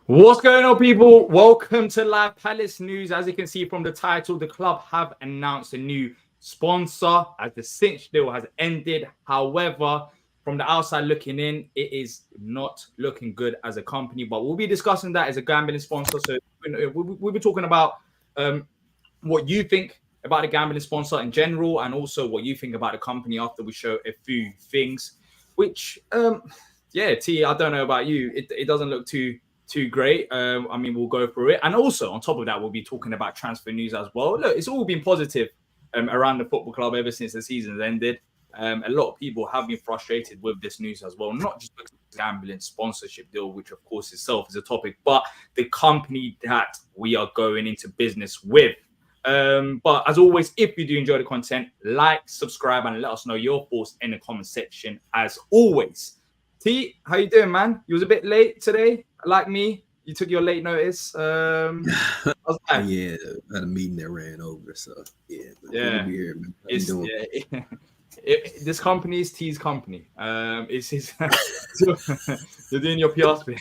What's going on, people? Welcome to Live Palace News. As you can see from the title, the club have announced a new sponsor as the cinch deal has ended. However, from the outside looking in, it is not looking good as a company. But we'll be discussing that as a gambling sponsor. So we'll be talking about what you think about the gambling sponsor in general, and also what you think about the company after we show a few things. Which, T, I don't know about you. It doesn't look too great. I mean, we'll go through it. And also, on top of that, we'll be talking about transfer news as well. Look, it's all been positive around the football club ever since the season's ended. A lot of people have been frustrated with this news as well, not just because of the gambling sponsorship deal, which of course itself is a topic, but the company that we are going into business with. But as always, if you do enjoy the content, like, subscribe, and let us know your thoughts in the comment section as always. T, how you doing, man? You was a bit late today, like me. You took your late notice. Yeah, I had a meeting that ran over, so yeah. Yeah. Weird, man. This company is T's company. It's his. You're doing your PR spin.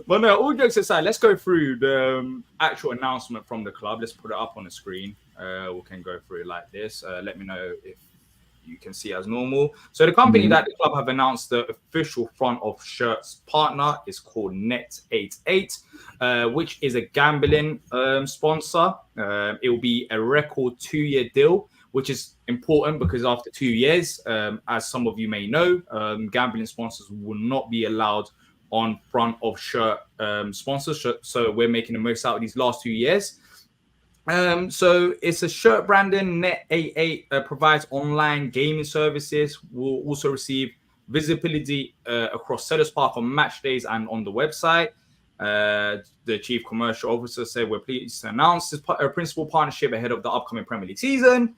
But no, all jokes aside, let's go through the actual announcement from the club. Let's put it up on the screen. We can go through it like this. Let me know if you can see as normal. So the company that the club have announced the official front of shirts partner is called Net88, which is a gambling sponsor. It will be a record 2-year deal, which is important because after 2 years, as some of you may know, gambling sponsors will not be allowed on front of shirt sponsorship. So we're making the most out of these last 2 years. So it's a shirt branding. Net88 provides online gaming services. Will also receive visibility across Sellers Park on match days and on the website. The chief commercial officer said, "We're pleased to announce this principal partnership ahead of the upcoming Premier League season.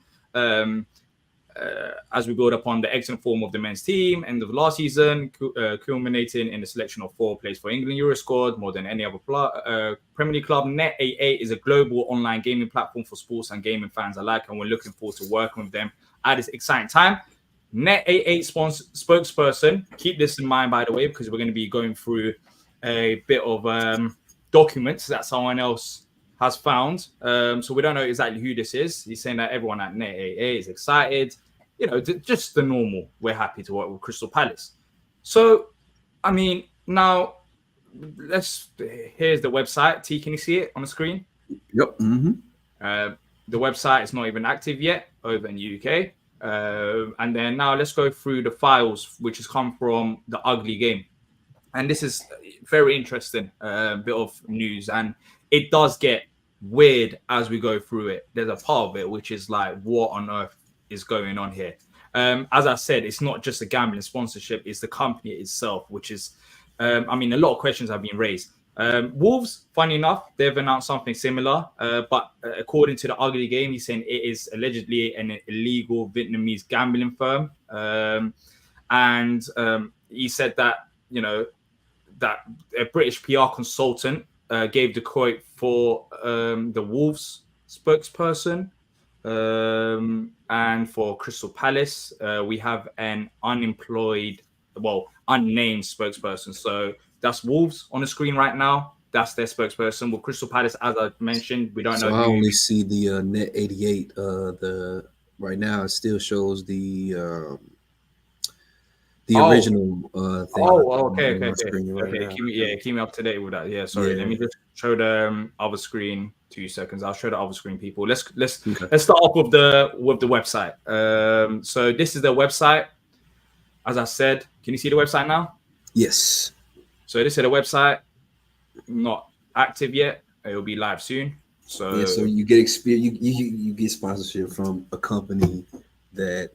As we build upon the excellent form of the men's team end of last season, culminating in the selection of 4 players for England Euro squad, more than any other Premier League club. Net88 is a global online gaming platform for sports and gaming fans alike, and we're looking forward to working with them at this exciting time." Net88 spokesperson, keep this in mind, by the way, because we're going to be going through a bit of documents that someone else has found. So we don't know exactly who this is. He's saying that everyone at Net88 is excited. You know, just the normal. We're happy to work with Crystal Palace. So, I mean, now here's the website. T, can you see it on the screen? Yep. The website is not even active yet over in the UK. And then now let's go through the files, which has come from the Ugly Game. And this is very interesting bit of news. And it does get weird as we go through it. There's a part of it which is like, what on earth is going on here? As I said, it's not just a gambling sponsorship, it's the company itself, which is, I mean, a lot of questions have been raised. Wolves, funny enough, they've announced something similar, but according to the Ugly Game, he's saying it is allegedly an illegal Vietnamese gambling firm. And he said that, you know, that a British PR consultant gave the quote for the Wolves spokesperson. And for Crystal Palace, we have an unnamed spokesperson. So that's Wolves on the screen right now. That's their spokesperson. With Crystal Palace, as I mentioned, we don't know. So I only see the Net88. Right now, it still shows the original thing. Okay. Keep me up to date with that. Yeah, sorry. Let me just show the other screen. 2 seconds. I'll show the other screen, people. Let's start off with the website. So this is the website. As I said, can you see the website now? Yes. So this is the website. Not active yet. It will be live soon. So so you get experience. You get sponsorship from a company that.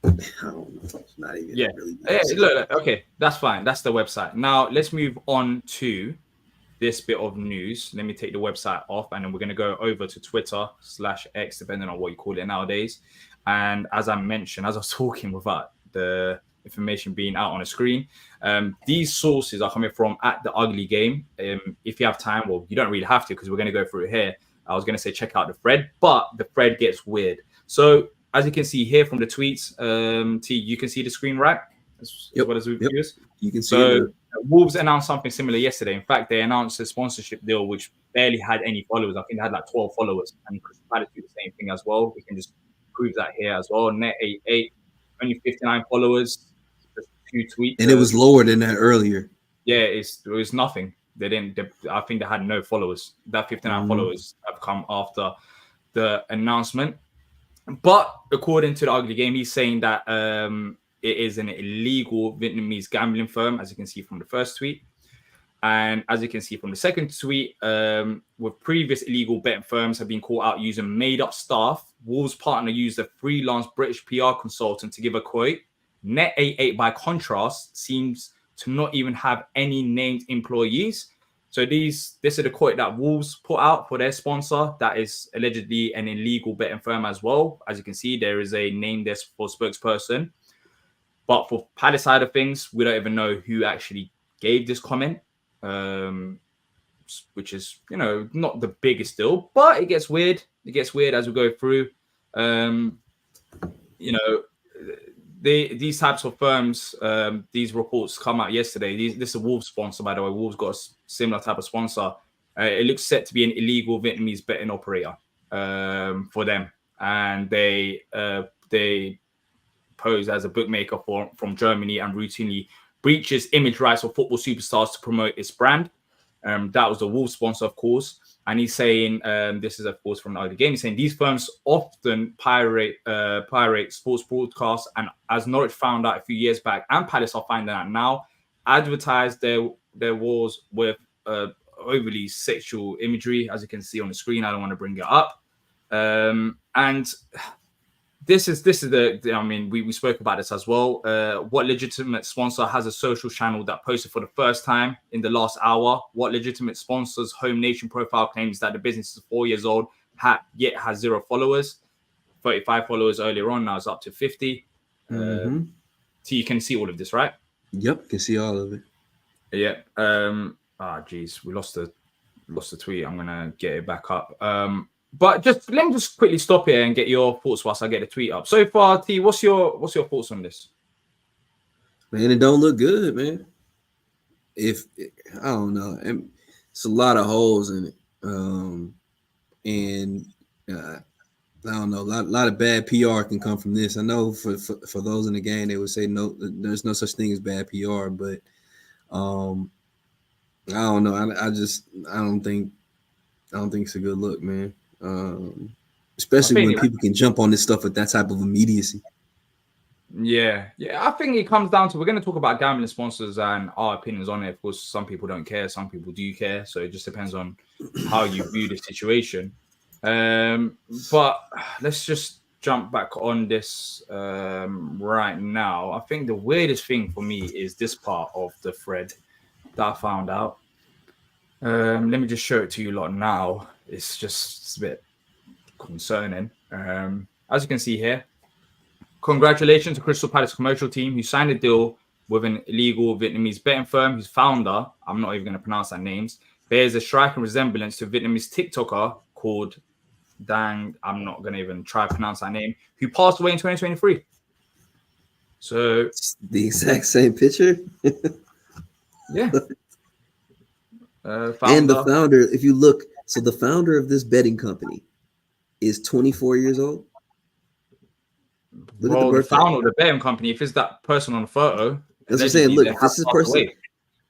I don't know. It's not even really. Look, okay, that's fine. That's the website. Now let's move on to this bit of news. Let me take the website off, and then we're going to go over to Twitter/X, depending on what you call it nowadays. And as I mentioned, as I was talking without the information being out on the screen, these sources are coming from at the Ugly Game. If you have time, well, you don't really have to because we're going to go through it here. I was going to say check out the thread, but the thread gets weird. So as you can see here from the tweets, T, you can see the screen, right? as Yep. well as with Yep. viewers. You can see So it. Wolves announced something similar yesterday. In fact, they announced a sponsorship deal which barely had any followers. I think they had like 12 followers, and Crystal Palace do the same thing as well. We can just prove that here as well. Net 88, only 59 followers, just 2 tweets. And it was lower than that earlier. Yeah, it was nothing. They didn't. I think they had no followers. That 59 followers have come after the announcement. But according to the Ugly Game, he's saying that it is an illegal Vietnamese gambling firm, as you can see from the first tweet. And as you can see from the second tweet, with previous illegal betting firms have been caught out using made-up staff. Wolves' partner used a freelance British PR consultant to give a quote. Net 88, by contrast, seems to not even have any named employees. So this is the quote that Wolves put out for their sponsor. That is allegedly an illegal betting firm as well. As you can see, there is a name there for spokesperson. But for Palace side of things, we don't even know who actually gave this comment, which is, not the biggest deal. But it gets weird. It gets weird as we go through. These types of firms, these reports come out yesterday. This is a Wolves sponsor, by the way. Wolves got a similar type of sponsor. It looks set to be an illegal Vietnamese betting operator for them, and they pose as a bookmaker from Germany and routinely breaches image rights of football superstars to promote its brand. That was the Wolves sponsor, of course. And he's saying, this is, of course, from the game. He's saying these firms often pirate sports broadcasts, and as Norwich found out a few years back, and Palace are finding out now, advertise their wars with overly sexual imagery, as you can see on the screen. I don't want to bring it up. And this is we spoke about this as well. What legitimate sponsor has a social channel that posted for the first time in the last hour? What legitimate sponsor's Home Nation profile claims that the business is 4 years old, yet has 0 followers? 35 followers earlier on, now it's up to 50. So you can see all of this, right? Yep, can see all of it. Yeah. We lost the tweet. I'm gonna get it back up. But let me just quickly stop here and get your thoughts whilst I get the tweet up. So far, T, what's your thoughts on this? Man, it don't look good, man. I don't know, it's a lot of holes in it, and I don't know, a lot of bad PR can come from this. I know for those in the game, they would say no, there's no such thing as bad PR, but I don't know. I don't think it's a good look, man. Especially when people can jump on this stuff with that type of immediacy. Yeah. I think it comes down to, we're going to talk about gambling sponsors and our opinions on it. Of course, some people don't care, some people do care. So it just depends on how you view the situation. But let's just jump back on this right now. I think the weirdest thing for me is this part of the thread that I found out. Let me just show it to you lot now. It's a bit concerning. As you can see here, congratulations to Crystal Palace commercial team who signed a deal with an illegal Vietnamese betting firm whose founder, I'm not even going to pronounce that names, bears a striking resemblance to a Vietnamese TikToker called Dang, I'm not going to even try to pronounce that name, who passed away in 2023. So the exact same picture. Yeah. And the founder, if you look, so the founder of this betting company is 24 years old. Look at the founder of the betting company, if it's that person on the photo, that's what I'm saying. Look, if this is person.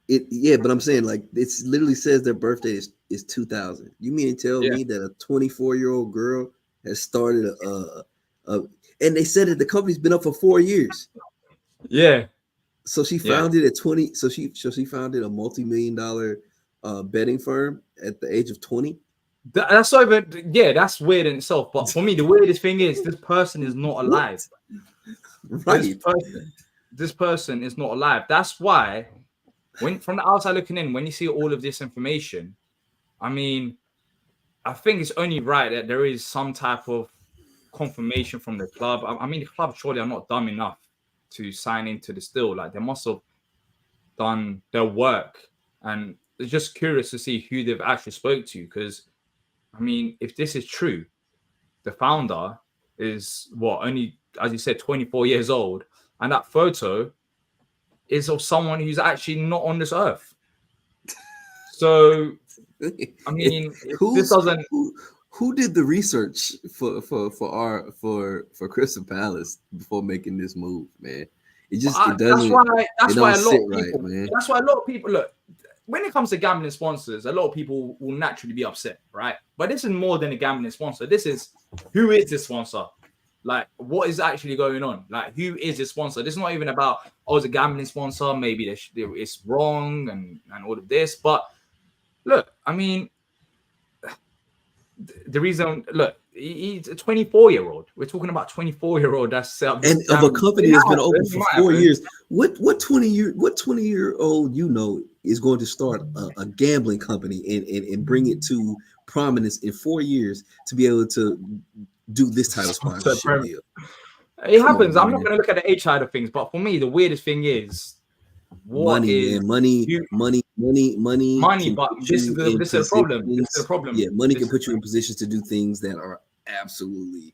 But I'm saying, like, it literally says their birthday is 2000. You mean to tell me that a 24-year-old girl has started and they said that the company's been up for 4 years. Yeah. So she founded at 20. So she founded a multi-million-dollar betting firm at the age of 20. That's not even, that's weird in itself. But for me, the weirdest thing is this person is not alive. Right. This person is not alive. That's why, when from the outside looking in, when you see all of this information, I mean, I think it's only right that there is some type of confirmation from the club. I mean, the club surely are not dumb enough to sign into this deal. Like, they must have done their work, and it's just curious to see who they've actually spoke to. Because, I mean, if this is true, the founder is only, as you said, 24 years old, and that photo, is of someone who's actually not on this earth. So, I mean, this doesn't. Who did the research for Crystal Palace before making this move, man? It doesn't. That's why a lot sit of people. right, man. That's why a lot of people look. When it comes to gambling sponsors, a lot of people will naturally be upset, right? But this is more than a gambling sponsor. This is, who is this sponsor? Like, what is actually going on? Like, who is this sponsor? This is not even about, oh, it's a gambling sponsor. Maybe it's wrong and all of this. But look, I mean, the reason, look, he's a 24-year-old. We're talking about 24-year-old that's set up, and of a company that's been open for 4 years. What 20-year-old is going to start a gambling company and bring it to prominence in 4 years to be able to do this type of sponsorship deal? It happens. I'm not going to look at the age side of things, but for me, the weirdest thing is money. But this is the problem. This is the problem. Yeah, money can put you in positions to do things that are absolutely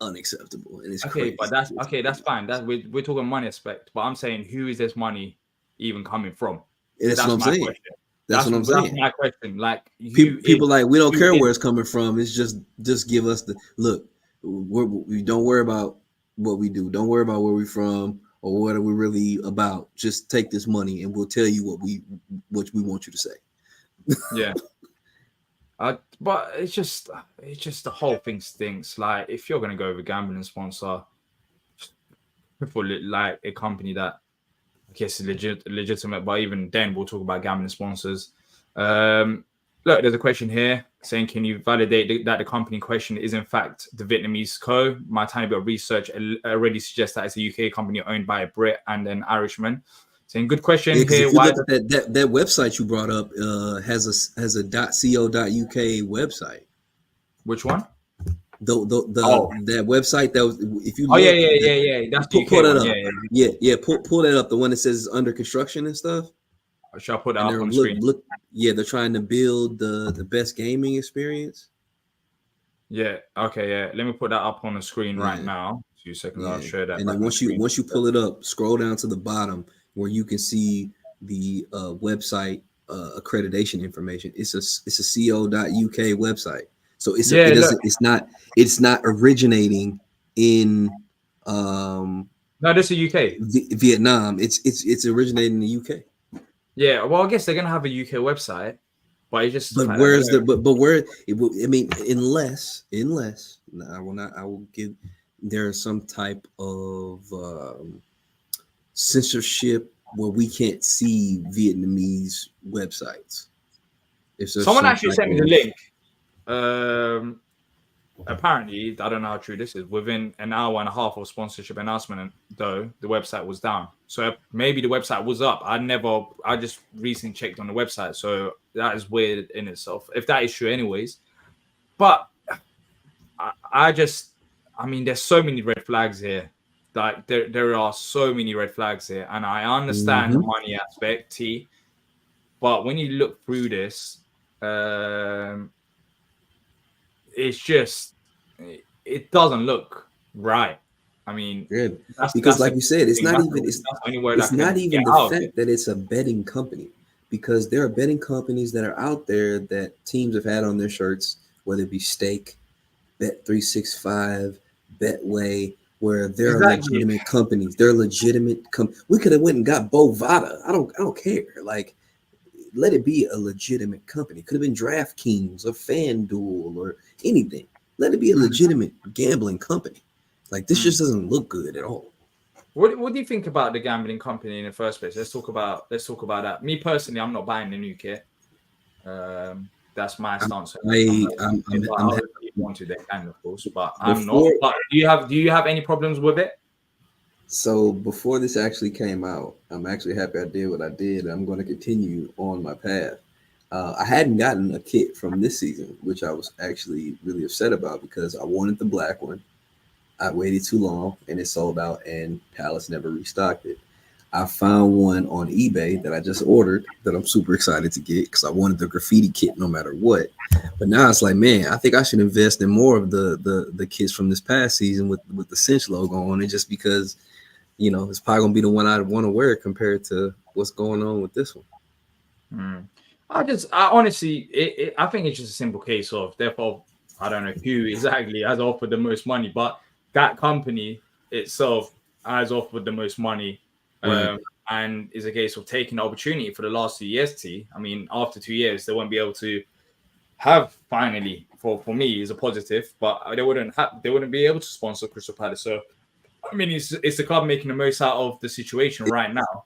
unacceptable, and it's okay. crazy. But that's fine. We're talking money aspect. But I'm saying, who is this money even coming from? That's what I'm saying. Question. That's what I'm saying. That's my question. Like, people like, we don't care where it's coming from. It's just give us the look. We don't worry about what we do. Don't worry about where we're from or what are we really about. Just take this money and we'll tell you what we want you to say. Yeah. But it's just the whole thing stinks. Like, if you're gonna go with a gambling sponsor for like a company that I guess is legitimate, but even then we'll talk about gambling sponsors. Look, there's a question here saying, can you validate that the company in question is in fact the Vietnamese Co? My tiny bit of research already suggests that it's a UK company owned by a Brit and an Irishman. Saying, good question here. Why that website you brought up has a .co.uk website? Which one? That website that was, if you look, yeah. That's pull that up. Yeah. Pull that up. The one that says under construction and stuff. Shall I put that up on the screen? They're trying to build the best gaming experience. Yeah. Okay. Yeah. Let me put that up on the screen right now. 2 seconds. I'll share that. And then once you pull it up, scroll down to the bottom where you can see the website accreditation information. It's a co.uk website. So it's not originating in no, this is UK. Vietnam. It's originating in the UK. Yeah, well, I guess they're gonna have a UK website, but it's just. But where's the but where? I mean, unless I will give there's some type of censorship where we can't see Vietnamese websites. If someone actually sent me the link. Apparently, I don't know how true this is. Within an hour and a half of sponsorship announcement, though, the website was down. So maybe the website was up. I just recently checked on the website. So that is weird in itself, if that is true anyways. But I mean, there's so many red flags here. Like there are so many red flags here. And I understand the money aspect, T. But when you look through this, it's just, it doesn't look right. I mean, good, because like you said, it's not even the fact that it's a betting company, because there are betting companies that are out there that teams have had on their shirts, whether it be Stake, Bet365, Betway, where they're legitimate companies. They're legitimate. We could have went and got Bovada. I don't care. Like, let it be a legitimate company. Could have been DraftKings or FanDuel or anything. Let it be a legitimate gambling company. Like, this just doesn't look good at all. What do you think about the gambling company in the first place? Let's talk about that. Me personally, I'm not buying the new kit. That's my stance. I'm want to, they can, of course, but I'm not. But do you have any problems with it? So before this actually came out, I'm actually happy I did what I did. I'm going to continue on my path. I hadn't gotten a kit from this season, which I was actually really upset about because I wanted the black one. I waited too long and it sold out, and Palace never restocked it. I found one on eBay that I just ordered that I'm super excited to get because I wanted the graffiti kit no matter what. But now it's like, man, I think I should invest in more of the kits from this past season with the Cinch logo on it, just because it's probably gonna be the one I'd want to wear compared to what's going on with this one. I honestly, I think it's just a simple case of, therefore, I don't know who exactly has offered the most money, but that company itself has offered the most money. Right. And is a case of taking the opportunity for the last 2 years. I mean, after 2 years, they won't be able to have finally, for me, is a positive, but they wouldn't be able to sponsor Crystal Palace. So, I mean, it's the club making the most out of the situation right now.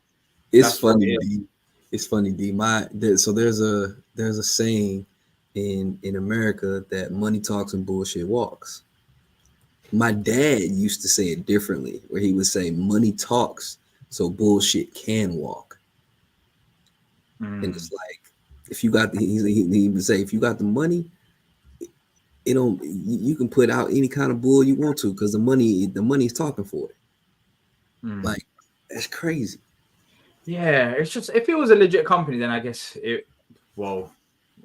It's That's what it funny, is. D. It's funny, D. So there's a saying in America that money talks and bullshit walks. My dad used to say it differently, where he would say money talks, so bullshit can walk. And it's like, if you got he would say, if you got the money, it don't you can put out any kind of bull you want to, because the money's talking for it. Like, that's crazy. Yeah, it's just, if it was a legit company, then I guess well,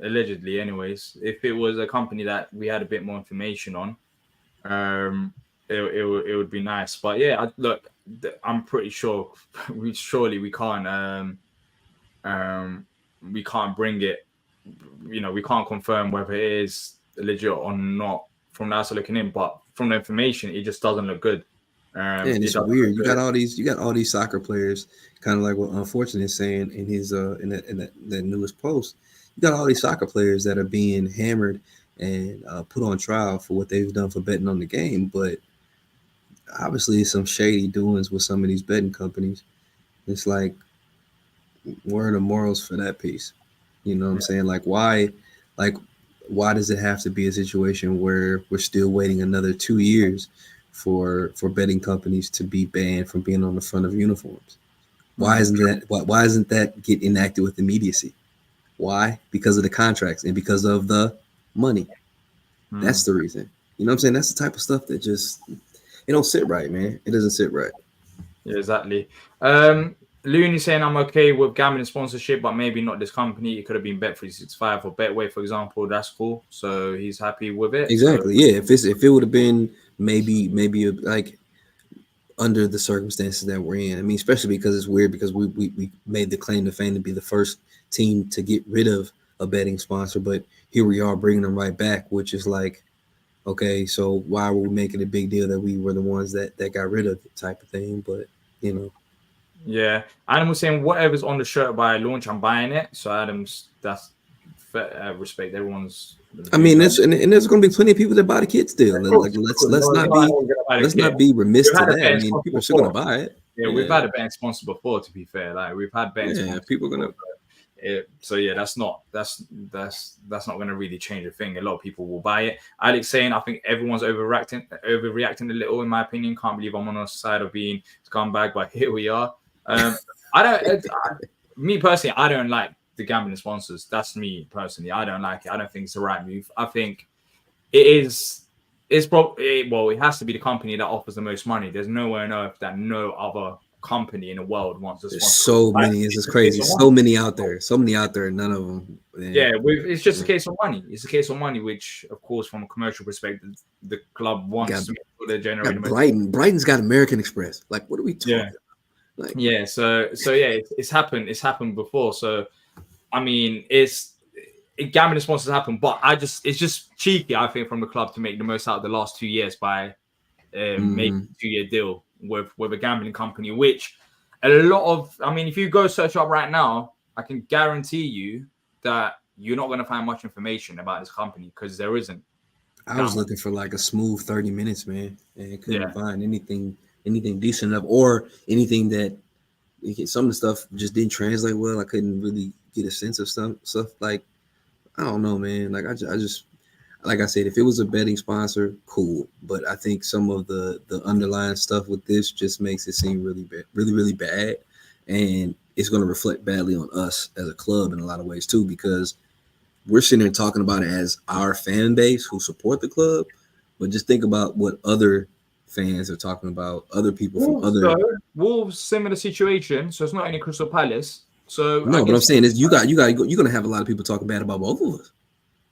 allegedly, anyways, if it was a company that we had a bit more information on, it would be nice. But yeah, look, I'm pretty sure we can't bring it. We can't confirm whether it is legit or not from the outside looking in. But from the information, it just doesn't look good. And it's weird. You got all these soccer players, kind of like what Unfortunate is saying in his in that newest post. You got all these soccer players that are being hammered and put on trial for what they've done for betting on the game, but obviously some shady doings with some of these betting companies. It's like, where are the morals for that piece? You know what I'm saying? Why does it have to be a situation where we're still waiting another 2 years for betting companies to be banned from being on the front of uniforms? Why isn't that get enacted with immediacy? Why? Because of the contracts and because of the money. That's the reason. You know what I'm saying? That's the type of stuff that just, it don't sit right, man. It doesn't sit right. Yeah, exactly. Looney saying, I'm okay with gambling sponsorship, but maybe not this company. It could have been Bet365 or Betway, for example. That's cool. So he's happy with it. Exactly. So, yeah. If it would have been maybe like under the circumstances that we're in. I mean, especially because it's weird, because we made the claim to fame to be the first team to get rid of a betting sponsor, but here we are bringing them right back, which is like, okay, so why were we making a big deal that we were the ones that got rid of it, type of thing? But yeah. Adam was saying, whatever's on the shirt by launch, I'm buying it. So Adam's, that's respect. Everyone's. I mean, there's going to be plenty of people that buy the kit still. Like, let's not be remiss to that. I mean, people are still going to buy it. Yeah, we've had a betting sponsor before. To be fair, like, we've had betting sponsors. People are going to. So yeah, that's not going to really change a thing. A lot of people will buy it. Alex saying, I think everyone's overreacting a little, in my opinion. Can't believe I'm on the side of being scumbag, but here we are. Me personally, I don't like the gambling sponsors. That's me personally. I don't like it. I don't think it's the right move. I think it is. It's probably, well, it has to be the company that offers the most money. There's nowhere on earth that no other company in the world wants to sponsor. There's so many. It's just crazy. So many out there. None of them. Yeah, it's just a case of money. It's a case of money, which, of course, from a commercial perspective, the club wants to make sure they're generating. Brighton's got American Express. Like, what are we talking about? Like, yeah. So yeah, it's happened. It's happened before. So, I mean, gambling sponsors happen, but it's just cheeky, I think, from the club to make the most out of the last 2 years by making a 2-year deal with a gambling company, which a lot of, I mean, if you go search up right now, I can guarantee you that you're not going to find much information about this company, because there isn't. I was looking for like a smooth 30 minutes, man, and couldn't find anything decent enough, or anything that, some of the stuff just didn't translate well. I couldn't really get a sense of stuff. Like, I don't know, man. Like, I just like I said, if it was a betting sponsor, cool. But I think some of the underlying stuff with this just makes it seem really bad, really bad, and it's going to reflect badly on us as a club in a lot of ways too, because we're sitting here talking about it as our fan base who support the club, but just think about what other fans are talking about, other people from other. Wolves, similar situation, so it's not any Crystal Palace. So no, but I'm saying is you're gonna have a lot of people talking bad about both of us.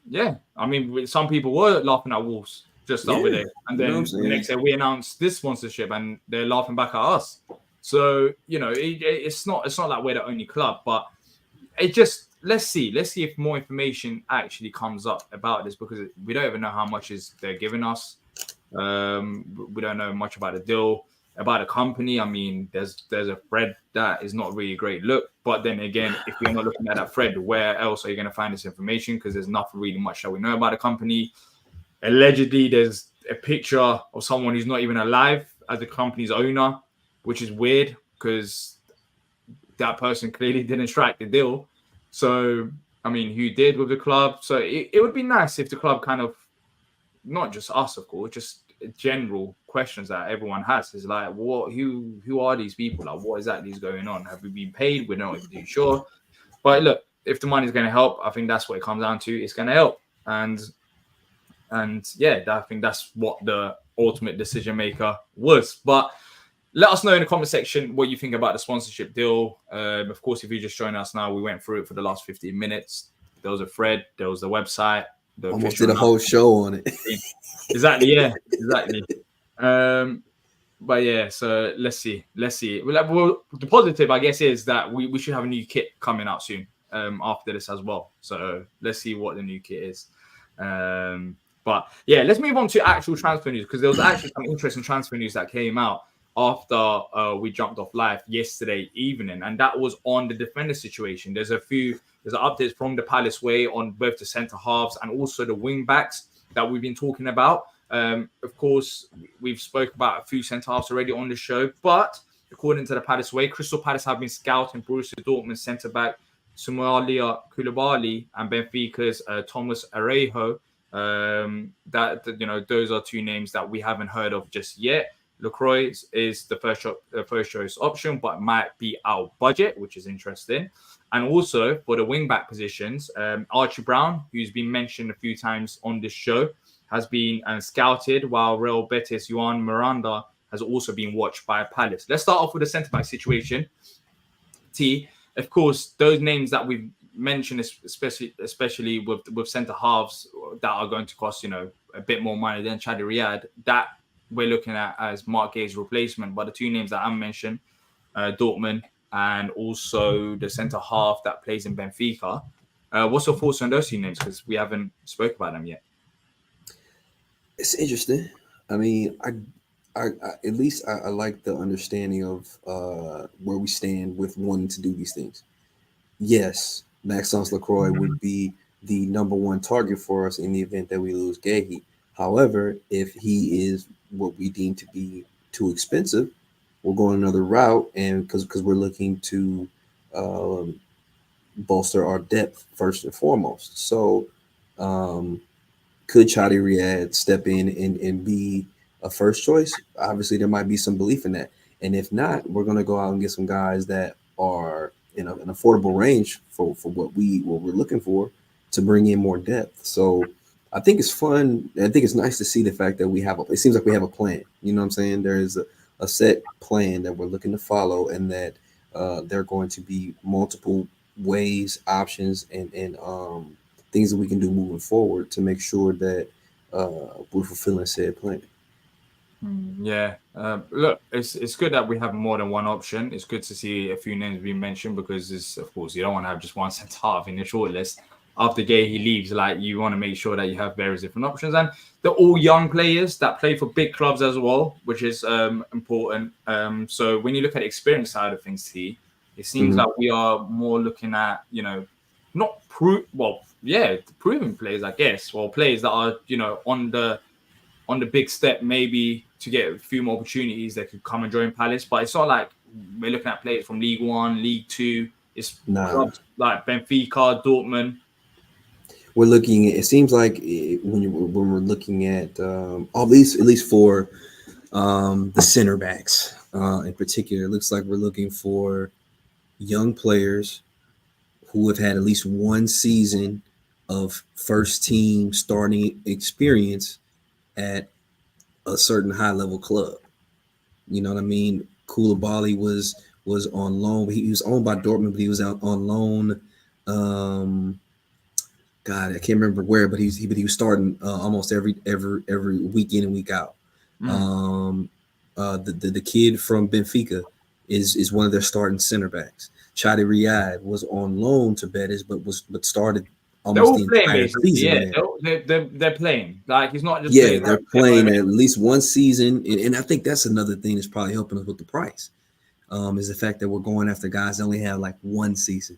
Yeah, I mean, some people were laughing at Wolves just the other day, and then the next day we announced this sponsorship, and they're laughing back at us. So it's not like we're the only club, but let's see if more information actually comes up about this, because we don't even know how much is they're giving us. We don't know much about the deal, about the company. I mean, there's a thread that is not really a great look, but then again, if you're not looking at that thread, where else are you going to find this information? Because there's nothing really much that we know about the company. Allegedly, there's a picture of someone who's not even alive as the company's owner, which is weird because that person clearly didn't strike the deal. So, I mean, who did with the club? So it would be nice if the club kind of, not just us, of course, just general questions that everyone has is like, who are these people? Like, what exactly is going on? Have we been paid? We're not even too sure. But look, if the money's going to help, I think that's what it comes down to. It's going to help. And yeah, I think that's what the ultimate decision maker was. But let us know in the comment section what you think about the sponsorship deal. Of course, if you're just joining us now, we went through it for the last 15 minutes. There was a thread, there was the website. Almost did a whole show on it. Exactly, yeah, exactly. But yeah, so let's see. Well, the positive, I guess, is that we should have a new kit coming out soon after this as well. So let's see what the new kit is. But yeah, let's move on to actual transfer news, because there was actually some interesting transfer news that came out after we jumped off live yesterday evening, and that was on the defender situation. There's updates from the Palace way on both the centre halves and also the wing backs that we've been talking about. Of course, we've spoke about a few centre halves already on the show, but according to the Palace way, Crystal Palace have been scouting Borussia Dortmund centre back Somalia Koulibaly and Benfica's Thomas Arejo. Those are two names that we haven't heard of just yet. LaCroix is the first choice option, but might be out of budget, which is interesting. And also for the wing back positions, Archie Brown, who's been mentioned a few times on this show, has been scouted, while Real Betis Juan Miranda has also been watched by Palace. Let's start off with the centre back situation. Of course, those names that we've mentioned, especially with centre halves that are going to cost a bit more money than Chadi Riyad, that we're looking at as Mark Gay's replacement. But the two names that I mentioned, Dortmund and also the centre half that plays in Benfica. What's your thoughts on those two names? Because we haven't spoke about them yet. It's interesting. I mean, I at least I like the understanding of where we stand with wanting to do these things. Yes, Maxence Lacroix would be the number one target for us in the event that we lose Gahey. However, if he is what we deem to be too expensive, we're going another route, and because we're looking to bolster our depth first and foremost. So, could Chadi Riyad step in and be a first choice? Obviously, there might be some belief in that, and if not, we're going to go out and get some guys that are in an affordable range for what we're looking for to bring in more depth. So I think it's fun. I think it's nice to see the fact that it seems like we have a plan. You know what I'm saying? There is a set plan that we're looking to follow, and that there are going to be multiple ways, options, and things that we can do moving forward to make sure that we're fulfilling said plan. Yeah, look, it's good that we have more than one option. It's good to see a few names being mentioned, because of course, you don't want to have just one centre half in your shortlist. After Gahey leaves, like, you want to make sure that you have various different options, and they're all young players that play for big clubs as well, which is important. So when you look at the experience side of things, it seems like we are more looking at not proven players, I guess, or players that are on the big step, maybe to get a few more opportunities that could come and join Palace. But it's not like we're looking at players from League One, League Two. It's clubs like Benfica, Dortmund. We're looking. It seems like when we're looking at at least for the center backs in particular, it looks like we're looking for young players who have had at least one season of first team starting experience at a certain high level club. You know what I mean? Koulibaly was on loan. He was owned by Dortmund, but he was out on loan. God, I can't remember where, but he was starting almost every week in and week out. The kid from Benfica, is one of their starting center backs. Chadi Riyad was on loan to Betis, but started They're almost all the playing entire basically. season Yeah, there. they're playing. Like he's not just Yeah, playing they're like playing whenever. at least one season, and I think that's another thing that's probably helping us with the price. Is the fact that we're going after guys that only have like one season,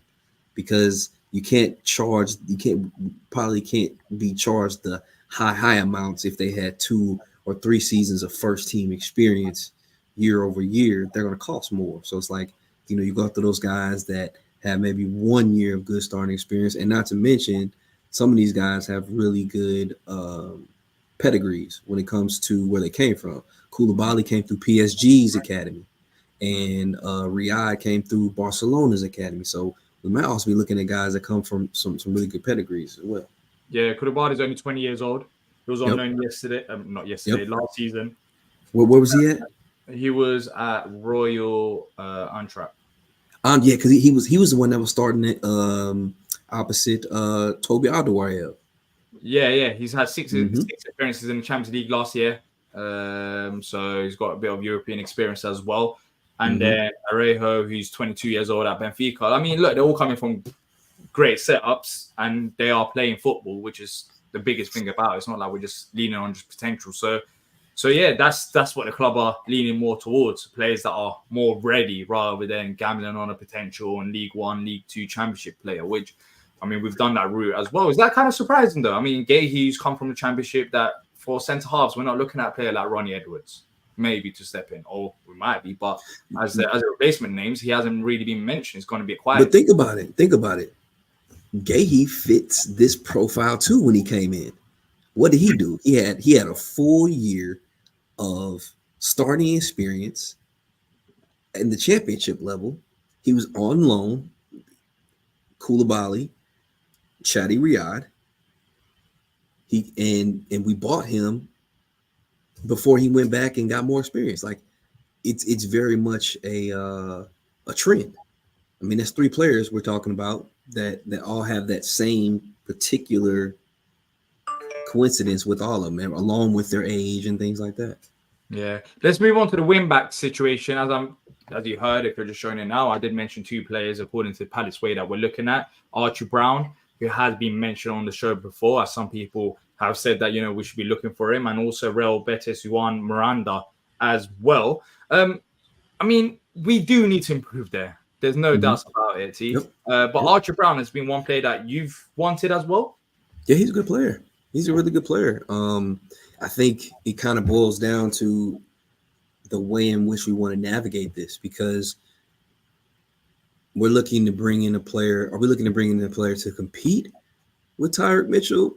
because you can't be charged the high amounts if they had 2 or 3 seasons of first team experience year over year. They're going to cost more. So it's like, you go after those guys that have maybe 1 year of good starting experience, and not to mention some of these guys have really good pedigrees when it comes to where they came from. Koulibaly came through PSG's academy, and Riyad came through Barcelona's academy. So we might also be looking at guys that come from some really good pedigrees as well. Yeah, Koulibaly's only 20 years old. He was on Yep. loan yesterday. Not yesterday, Yep. last season. Where was he at? He was at Royal Antwerp. Yeah, because he was the one that was starting it opposite Toby Alderweireld. Yeah. He's had six Mm-hmm. appearances in the Champions League last year. So he's got a bit of European experience as well. And then Arejo, who's 22 years old at Benfica. I mean, look, they're all coming from great setups, and they are playing football, which is the biggest thing about it. It's not like we're just leaning on just potential. So yeah, that's what the club are leaning more towards, players that are more ready rather than gambling on a potential in League One, League Two Championship player, which, I mean, we've done that route as well. Is that kind of surprising though? I mean, Gahey's come from the Championship. That for centre halves, we're not looking at a player like Ronnie Edwards, maybe to step in, or we might be, but as a replacement names, he hasn't really been mentioned. It's going to be quiet. But think about it. Gahey fits this profile too. When he came in, what did he do? He had a full year of starting experience in the championship level. He was on loan. Koulibaly, Chadi Riyad. And we bought him before he went back and got more experience. Like it's very much a trend. I mean, there's 3 players we're talking about that all have that same particular coincidence with all of them, along with their age and things like that. Yeah, let's move on to the Wingback situation. As you heard, if you're just showing it now, I did mention 2 players according to Palace Way that we're looking at. Archie Brown, who has been mentioned on the show before, as some people have said that we should be looking for him, and also Real Betis Juan Miranda as well. I mean, we do need to improve there. There's no doubts about it, T. Yep. But Archie Brown has been one player that you've wanted as well. Yeah, he's a good player. He's a really good player. I think it kind of boils down to the way in which we want to navigate this, because we're looking to bring in a player. Are we looking to bring in a player to compete with Tyreek Mitchell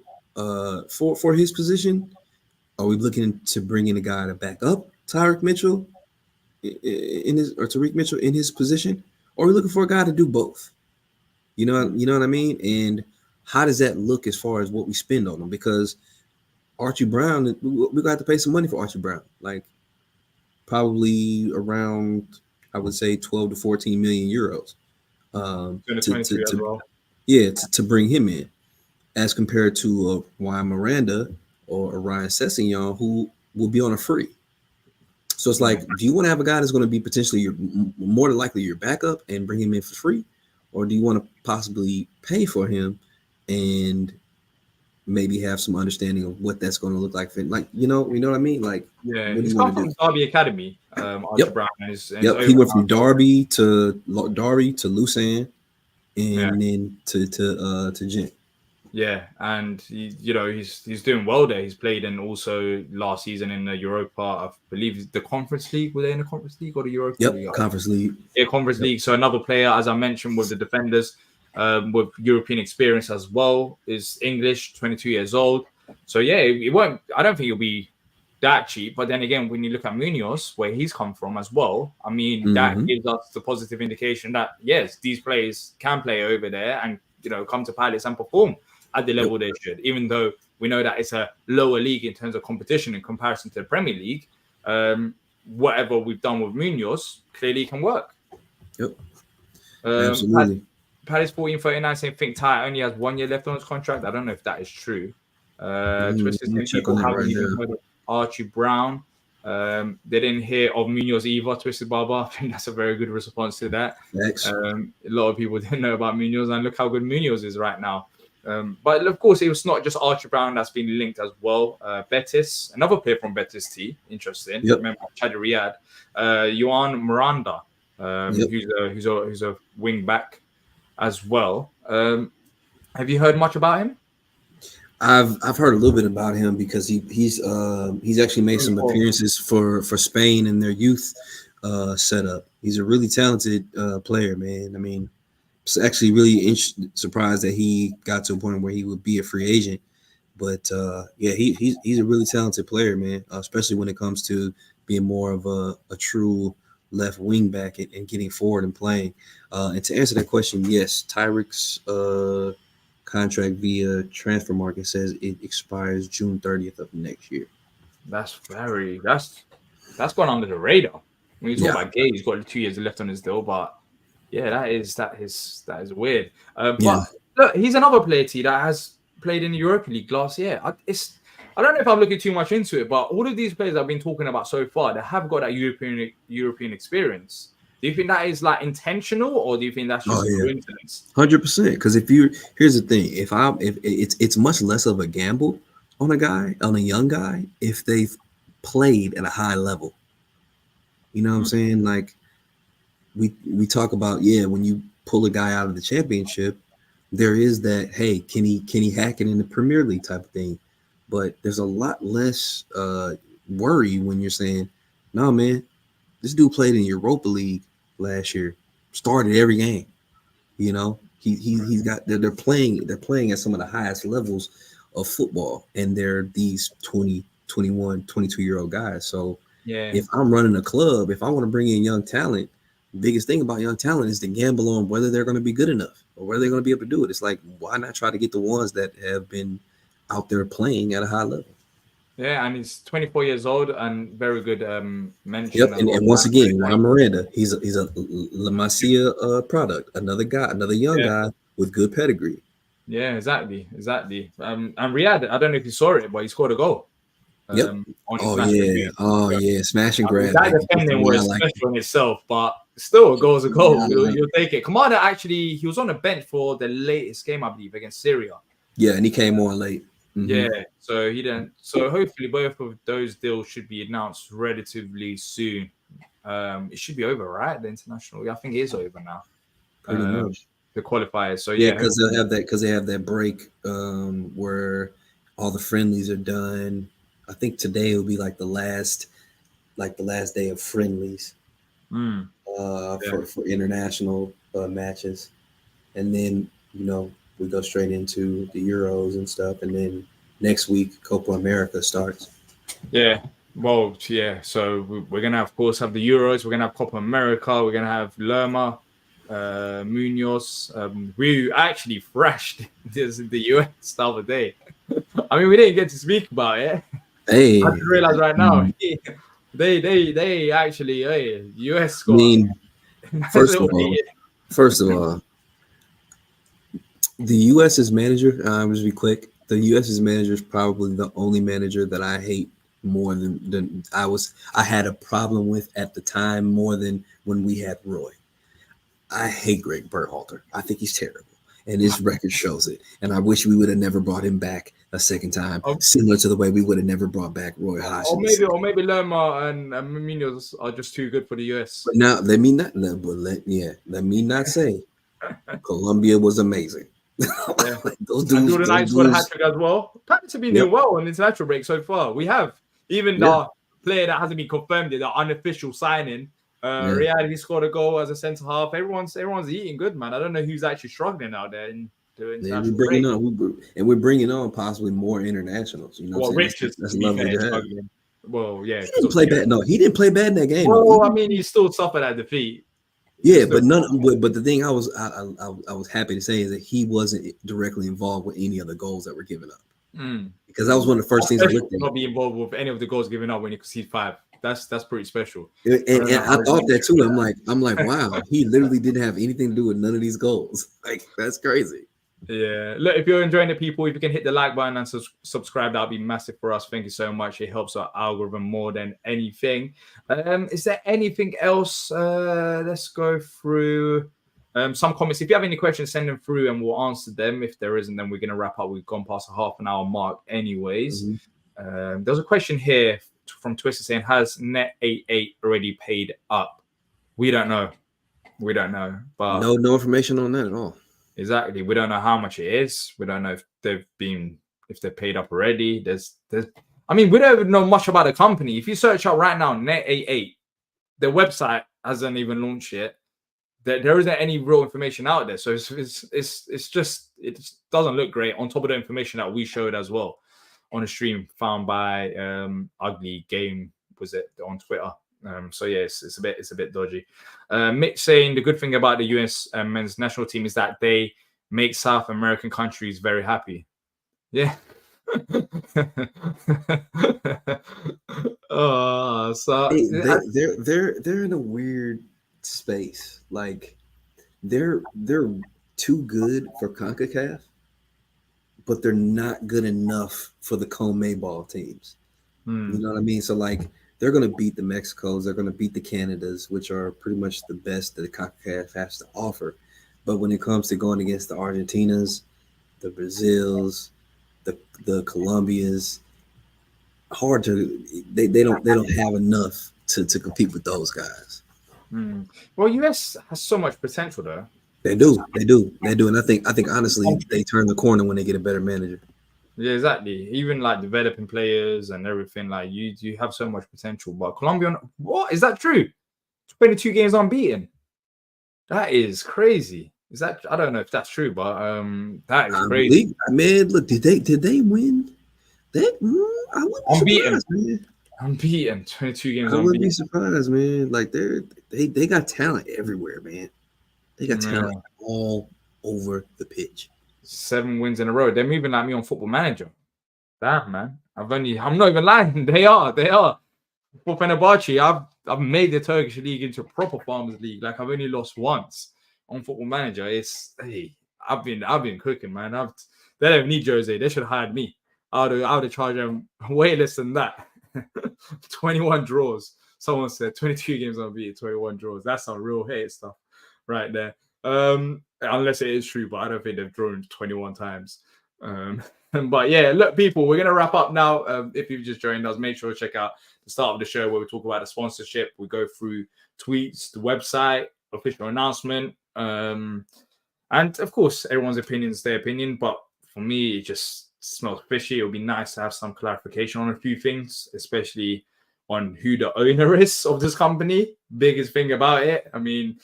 for his position? Are we looking to bring in a guy to back up Tyreek Mitchell Tariq Mitchell in his position? Or are we looking for a guy to do both? You know what I mean? And how does that look as far as what we spend on him? Because Archie Brown, we got to pay some money for Archie Brown, like probably around, I would say, 12 to 14 million euros. To bring him in, as compared to Juan Miranda or a Ryan Sessegnon, who will be on a free. So it's like, do you want to have a guy that's going to be potentially more than likely your backup and bring him in for free, or do you want to possibly pay for him and maybe have some understanding of what that's going to look like? Like, you know what I mean? Like, yeah, what do he's you come want to from do? Derby Academy. Archie Brown is He went from Derby to Lucerne, and then to Gent. Yeah, and he's doing well there. He's played in also last season in the Europa, I believe the Conference League. Were they in the Conference League or the Europa League? Conference League. Yeah, Conference League. So another player, as I mentioned, with the defenders, with European experience as well, is English, 22 years old. So yeah, it won't. I don't think it'll be that cheap. But then again, when you look at Munoz, where he's come from as well, I mean, that gives us the positive indication that yes, these players can play over there and come to Palace and perform at the level they should, even though we know that it's a lower league in terms of competition in comparison to the Premier League. Whatever we've done with Munoz clearly can work. Yep. Absolutely. Palace 1439 saying Think Ty only has 1 year left on his contract. I don't know if that is true. Twisted people haven't even heard of Archie Brown. They didn't hear of Munoz either, Twisted Barber. I think that's a very good response to that. A lot of people didn't know about Munoz, and look how good Munoz is right now. But of course, it was not just Archie Brown that's been linked as well. Betis, another player from Betis T, interesting. Yep. Remember Chad Riyad, Juan Miranda, who's a wing back as well. Have you heard much about him? I've heard a little bit about him because he's actually made some appearances for Spain in their youth setup. He's a really talented player, man. I mean, it's actually really surprised that he got to a point where he would be a free agent. But yeah, he's a really talented player, man. Especially when it comes to being more of a true left wing back and getting forward and playing. And to answer that question, yes, Tyrick's contract via transfer market says it expires June 30th of next year. That's gone under the radar. When you talk about Gay, he's got 2 years left on his deal, but yeah, that is weird. But look, he's another player that has played in the Europa League last year. I don't know if I'm looking too much into it, but all of these players I've been talking about so far, they have got that European experience. Do you think that is like intentional, or do you think that's just a coincidence? 100%. Because here's the thing: if it's much less of a gamble on a young guy, if they've played at a high level. You know what I'm saying? Like we talk about, when you pull a guy out of the championship, there is that, hey, can he hack it in the Premier League type of thing? But there's a lot less worry when you're saying, no, man, this dude played in Europa League last year, started every game. You know, he's got they're playing at some of the highest levels of football, and they're these 20, 21, 22-year-old guys. So if I'm running a club, if I want to bring in young talent, the biggest thing about young talent is to gamble on whether they're going to be good enough or whether they're going to be able to do it. It's like, why not try to get the ones that have been out there playing at a high level? Yeah, and he's 24 years old and very good mention. Yep, and once again, Juan Miranda, he's a La Masia product, another young guy with good pedigree. Yeah, exactly. And Riyad, I don't know if you saw it, but he scored a goal. Smash and grab. That defending was special in itself, but still, a goal is a goal. You'll take it. Kamada actually, he was on the bench for the latest game, I believe, against Syria. Yeah, and he came on late. Mm-hmm. Yeah, so he didn't. So hopefully, both of those deals should be announced relatively soon. It should be over, right? The international, I think it is over now. Pretty much. The qualifiers. So because they have that break where all the friendlies are done. I think today will be like the last day of friendlies for international matches, and then we go straight into the Euros and stuff, and then next week Copa America starts. Yeah, well, yeah. So we're gonna of course have the Euros. We're gonna have Copa America. We're gonna have Lerma, Munoz. We actually thrashed the US the other day. I mean, we didn't get to speak about it. Hey, I just realized right now they actually US score. I mean, first of all, the US's manager. Just be quick. The US's manager is probably the only manager that I hate more than I had a problem with at the time, more than when we had Roy. I hate Greg Berhalter. I think he's terrible, and his record shows it. And I wish we would have never brought him back a second time, similar to the way we would have never brought back Roy Hodgson. Or maybe Lerma and Munoz are just too good for the US. But now let me not say Colombia was amazing. Those dudes scored a hat trick as well. Apparently to be doing well on the international break so far. We have even the player that hasn't been confirmed yet, the unofficial signing. Riyad, he scored a goal as a centre half. Everyone's eating good, man. I don't know who's actually struggling out there in doing. We're bringing on possibly more internationals. You know, Richards, that's lovely to have. Well, yeah, he didn't play bad. No, he didn't play bad in that game. Well, I mean, he still suffered that defeat. Yeah, but the thing I was happy to say is that he wasn't directly involved with any of the goals that were given up. Because that was one of the first things I looked at. Not be involved with any of the goals given up when you concede 5. That's pretty special. And I thought that too. I'm like, wow, he literally didn't have anything to do with none of these goals. Like, that's crazy. Yeah. Look, if you're enjoying it, people, if you can hit the like button and subscribe, that'll be massive for us. Thank you so much. It helps our algorithm more than anything. Is there anything else? Let's go through some comments. If you have any questions, send them through and we'll answer them. If there isn't, then we're going to wrap up. We've gone past a half an hour mark anyways. There's a question here from Twister saying, has Net 88 already paid up? We don't know. We don't know. But no information on that at all. Exactly. We don't know how much it is. We don't know if they're paid up already. I mean, we don't even know much about the company. If you search up right now, Net88, their website hasn't even launched yet. There isn't any real information out there. So it just doesn't look great on top of the information that we showed as well on a stream found by Ugly Game, was it, on Twitter. So yeah, it's a bit dodgy. Mitch saying the good thing about the US men's national team is that they make South American countries very happy. Yeah. So they're in a weird space. Like they're too good for CONCACAF, but they're not good enough for the CONMEBOL teams. You know what I mean? So like, they're going to beat the Mexicos. They're going to beat the Canadas, which are pretty much the best that the CONCACAF has to offer. But when it comes to going against the Argentinas, the Brazils, the Colombias, they don't have enough to compete with those guys. Well, US has so much potential though. They do, and I think honestly they turn the corner when they get a better manager. Yeah, exactly. Even like developing players and everything, like you have so much potential. But Colombia, what is that true? 22 games unbeaten. That is crazy. Is that? I don't know if that's true, but that is crazy. Man, look, did they win? I wouldn't be surprised, man. Unbeaten, 22 games. I wouldn't be surprised, man. Like they got talent everywhere, man. They got talent all over the pitch. 7 wins in a row. They're moving like me on Football Manager. Damn, man. I'm not even lying. They are. For Fenerbahce, I've made the Turkish league into a proper farmers league. Like I've only lost once on Football Manager. I've been cooking, man. They don't need Jose. They should have hired me. I would have charged them way less than that. 21 draws. Someone said 22 games unbeaten, 21 draws. That's some real hate stuff right there. Unless it is true, but I don't think they've drawn 21 times. But yeah, look, people, we're gonna wrap up now. If you've just joined us, make sure to check out the start of the show where we talk about the sponsorship. We go through tweets, the website, official announcement, and of course, everyone's opinion is their opinion. But for me, it just smells fishy. It would be nice to have some clarification on a few things, especially on who the owner is of this company. Biggest thing about it. I mean,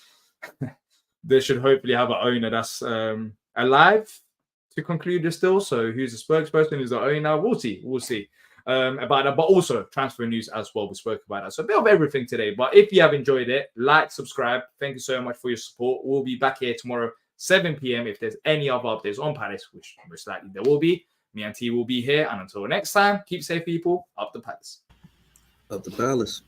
they should hopefully have an owner that's alive to conclude this deal. So who's the spokesperson, who's the owner? We'll see about that. But also transfer news as well. We spoke about that. So a bit of everything today. But if you have enjoyed it, like, subscribe. Thank you so much for your support. We'll be back here tomorrow, 7 p.m. If there's any other updates on Palace, which most likely there will be, me and T will be here. And until next time, keep safe, people. Up the Palace. Up the Palace.